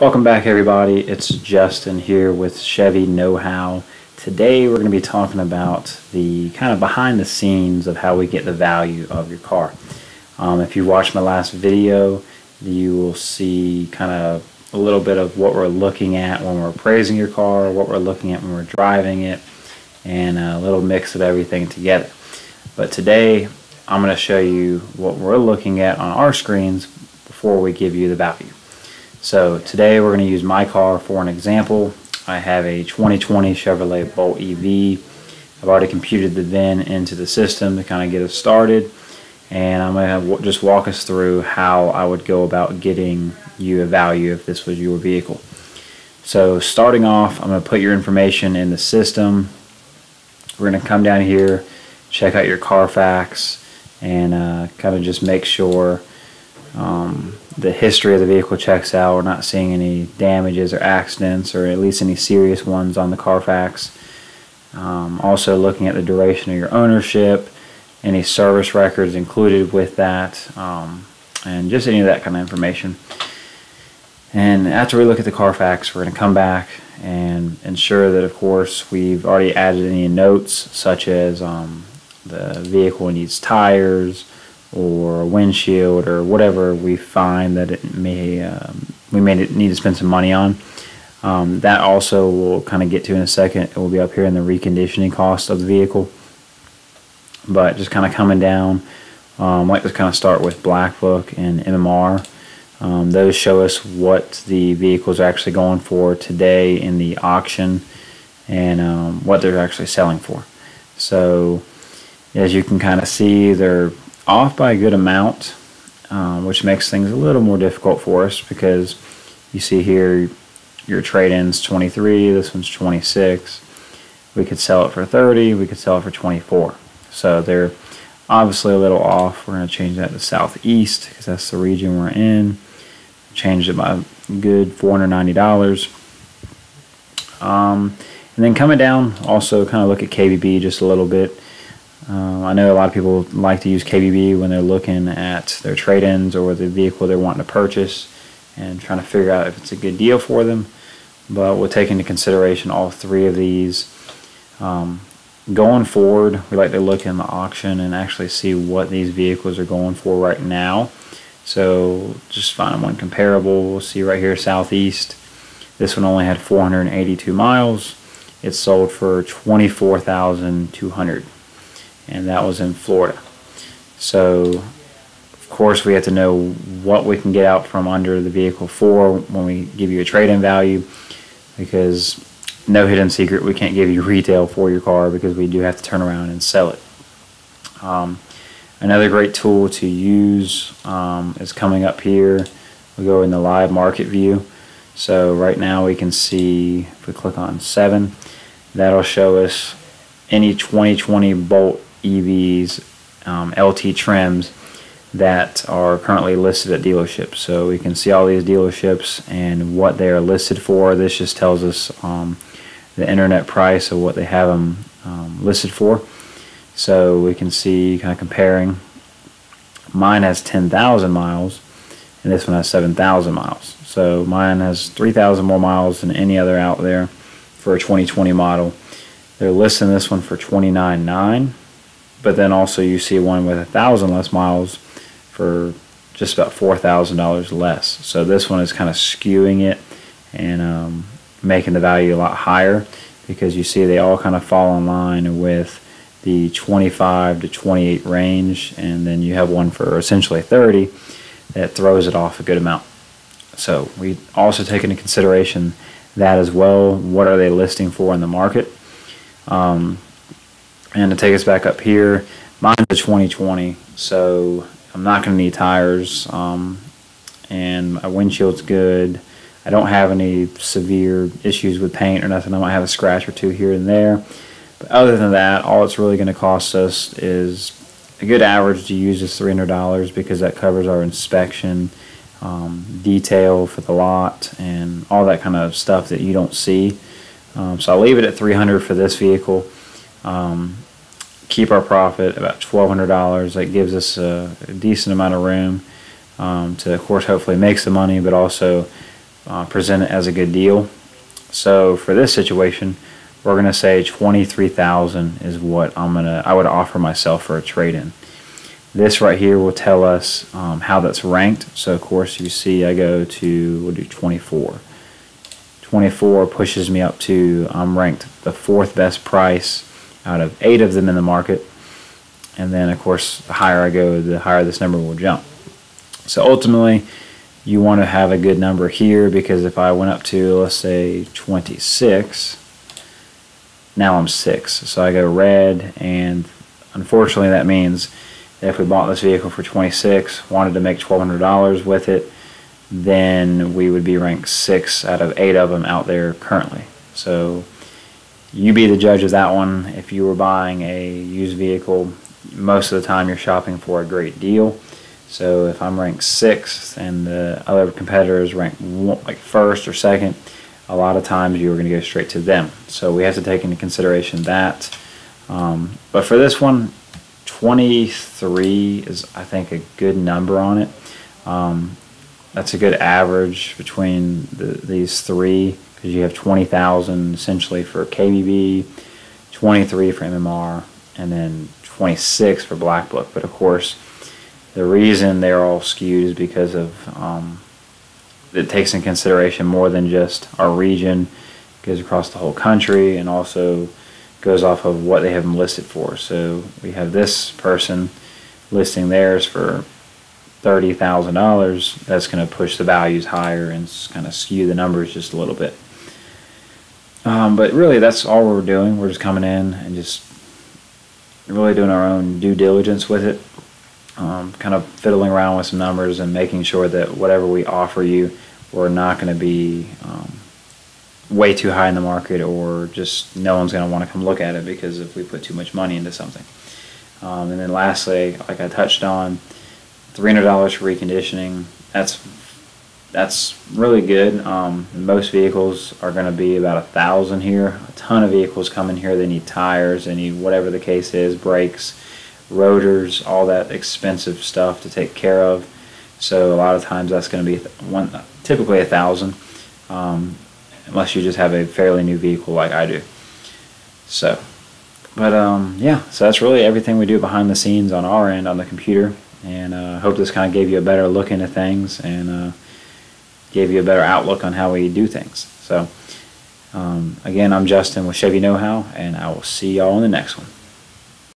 Welcome back, everybody. It's Justin here with Chevy Know-How. Today we're going to be talking about the kind of behind the scenes of how we get the value of your car. If you watched my last video, you will see kind of a little bit of what we're looking at when we're appraising your car, what we're looking at when we're driving it, and a little mix of everything together. But today I'm going to show you what we're looking at on our screens before we give you the value. So today we're going to use my car for an example. I have a 2020 Chevrolet Bolt EV. I've already computed the VIN into the system to kind of get us started, and I'm going to just walk us through how I would go about getting you a value if this was your vehicle. So starting off, I'm going to put your information in the system. We're going to come down here, check out your Carfax, and kind of just make sure the history of the vehicle checks out. We're not seeing any damages or accidents, or at least any serious ones on the Carfax. Also looking at the duration of your ownership, any service records included with that, and just any of that kind of information. And after we look at the Carfax, we're going to come back and ensure that, of course, we've already added any notes, such as the vehicle needs tires, or a windshield, or whatever we find that it may we may need to spend some money on. That also we'll kind of get to in a second. It will be up here in the reconditioning cost of the vehicle. But just kind of coming down, I like to kind of start with Black Book and MMR. Those show us what the vehicles are actually going for today in the auction, and what they're actually selling for. So as you can kind of see, they're off by a good amount, which makes things a little more difficult for us, because you see here your trade-in's 23, this one's 26. We could sell it for 30, we could sell it for 24. So they're obviously a little off. We're going to change that to Southeast, because that's the region we're in. Changed it by a good $490. And then coming down, also kind of look at KBB just a little bit. I know a lot of people like to use KBB when they're looking at their trade-ins or the vehicle they're wanting to purchase and trying to figure out if it's a good deal for them. But we'll take into consideration all three of these. Going forward, we like to look in the auction and actually see what these vehicles are going for right now. So just find one comparable. We'll see right here, Southeast. This one only had 482 miles. It sold for $24,200. And that was in Florida. So of course we have to know what we can get out from under the vehicle for when we give you a trade-in value, because no hidden secret, we can't give you retail for your car, because we do have to turn around and sell it. Another great tool to use is coming up here. We go in the live market view. So right now we can see, if we click on 7, that'll show us any 2020 Bolt EVs, LT trims that are currently listed at dealerships. So we can see all these dealerships and what they are listed for. This just tells us the internet price of what they have them listed for. So we can see, kind of comparing. Mine has 10,000 miles and this one has 7,000 miles. So mine has 3,000 more miles than any other out there for a 2020 model. They're listing this one for $29,900, but then also you see one with 1,000 less miles for just about $4,000 less. So this one is kind of skewing it and making the value a lot higher, because you see they all kind of fall in line with the 25 to 28 range, and then you have one for essentially 30 that throws it off a good amount. So we also take into consideration that as well. What are they listing for in the market? And to take us back up here, mine's a 2020, so I'm not going to need tires, and my windshield's good. I don't have any severe issues with paint or nothing. I might have a scratch or two here and there. But other than that, all it's really going to cost us is a good average to use is $300, because that covers our inspection, detail for the lot, and all that kind of stuff that you don't see. So I'll leave it at $300 for this vehicle. Keep our profit about $1,200. That gives us a decent amount of room to, of course, hopefully make some money, but also present it as a good deal. So for this situation, we're going to say $23,000 is what I would offer myself for a trade-in. This right here will tell us how that's ranked. So of course you see I go to, we'll do 24. 24 pushes me up to, I'm ranked the 4th best price out of 8 of them in the market. And then of course the higher I go, the higher this number will jump. So ultimately you want to have a good number here, because if I went up to, let's say 26, now I'm 6. So I go red, and unfortunately that means that if we bought this vehicle for 26, wanted to make $1,200 with it, then we would be ranked 6 out of 8 of them out there currently. So you be the judge of that one. If you were buying a used vehicle, most of the time you're shopping for a great deal. So if I'm ranked 6th and the other competitors rank like 1st or 2nd, a lot of times you're going to go straight to them. So we have to take into consideration that. But for this one, 23 is, I think, a good number on it. That's a good average between these three, because you have 20,000 essentially for KBB, 23 for MMR, and then 26 for Black Book. But of course, the reason they're all skewed is because of it takes in consideration more than just our region. It goes across the whole country, and also goes off of what they have them listed for. So we have this person listing theirs for $30,000. That's going to push the values higher and kind of skew the numbers just a little bit. But really, that's all we're doing. We're just coming in and just really doing our own due diligence with it. Kind of fiddling around with some numbers and making sure that whatever we offer you, we're not going to be way too high in the market, or just no one's going to want to come look at it because if we put too much money into something. And then lastly, like I touched on, $300 for reconditioning. That's really good. Most vehicles are going to be about $1,000 here. A ton of vehicles come in here. They need tires, they need whatever the case is, brakes, rotors, all that expensive stuff to take care of. So a lot of times that's going to be typically $1,000, unless you just have a fairly new vehicle like I do. So, but yeah, so that's really everything we do behind the scenes on our end on the computer. And I hope this kind of gave you a better look into things, and gave you a better outlook on how we do things. So again, I'm Justin with Chevy Know How, and I will see y'all in the next one.